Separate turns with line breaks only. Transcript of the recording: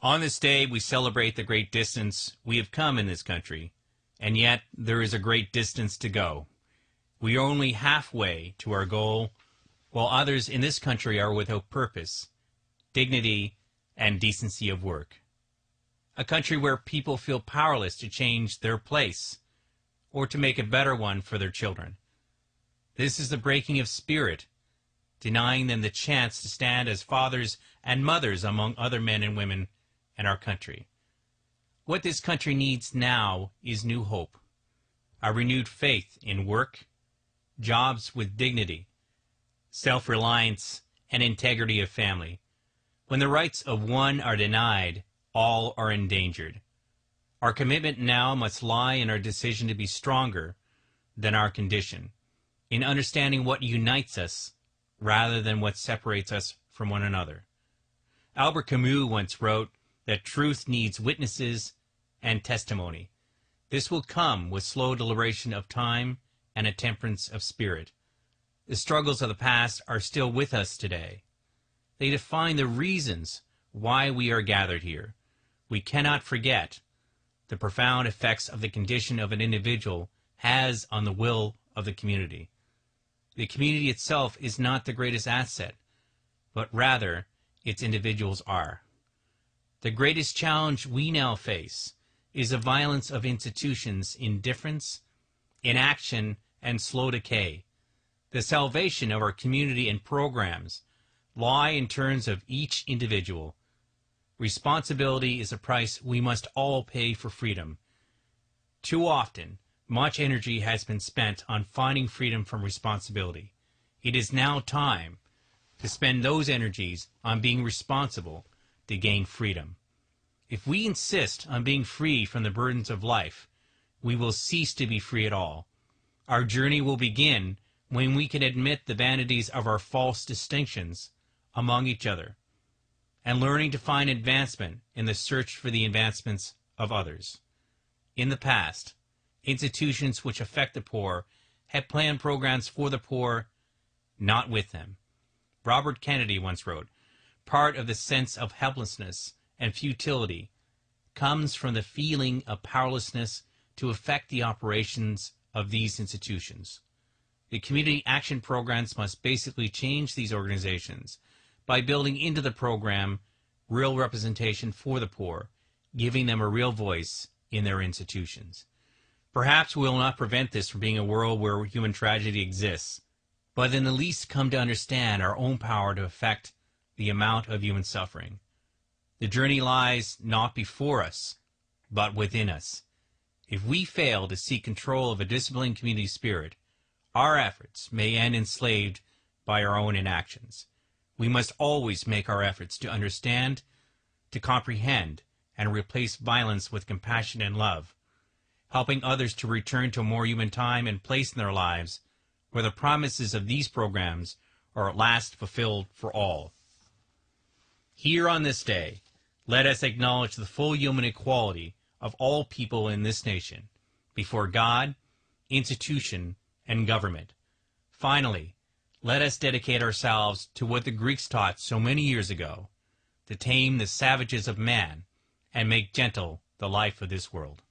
On this day, we celebrate the great distance we have come in this country, and yet there is a great distance to go. We are only halfway to our goal, while others in this country are without purpose, dignity, and decency of work. A country where people feel powerless to change their place or to make a better one for their children. This is the breaking of spirit, denying them the chance to stand as fathers and mothers among other men and women in our country. What this country needs now is new hope, a renewed faith in work, jobs with dignity, self-reliance, and integrity of family. When the rights of one are denied, all are endangered. Our commitment now must lie in our decision to be stronger than our condition, in understanding what unites us rather than what separates us from one another. Albert Camus once wrote that truth needs witnesses and testimony. This will come with slow deliberation of time and a temperance of spirit. The struggles of the past are still with us today. They define the reasons why we are gathered here. We cannot forget the profound effects of the condition of an individual has on the will of the community. The community itself is not the greatest asset, but rather its individuals are. The greatest challenge we now face is the violence of institutions' indifference, inaction, and slow decay. The salvation of our community and programs lie in terms of each individual. Responsibility is a price we must all pay for freedom. Too often, much energy has been spent on finding freedom from responsibility. It is now time to spend those energies on being responsible to gain freedom. If we insist on being free from the burdens of life, we will cease to be free at all. Our journey will begin when we can admit the vanities of our false distinctions among each other, and learning to find advancement in the search for the advancements of others. In the past, institutions which affect the poor have planned programs for the poor, not with them. Robert Kennedy once wrote, "Part of the sense of helplessness and futility comes from the feeling of powerlessness to affect the operations of these institutions." The community action programs must basically change these organizations by building into the program real representation for the poor, giving them a real voice in their institutions. Perhaps we will not prevent this from being a world where human tragedy exists, but in the least come to understand our own power to affect the amount of human suffering. The journey lies not before us, but within us. If we fail to seek control of a disciplined community spirit, our efforts may end enslaved by our own inactions. We must always make our efforts to understand, to comprehend, and replace violence with compassion and love, helping others to return to a more human time and place in their lives where the promises of these programs are at last fulfilled for all. Here on this day, let us acknowledge the full human equality of all people in this nation, before God, institution, and government. Finally, let us dedicate ourselves to what the Greeks taught so many years ago, to tame the savages of man and make gentle the life of this world.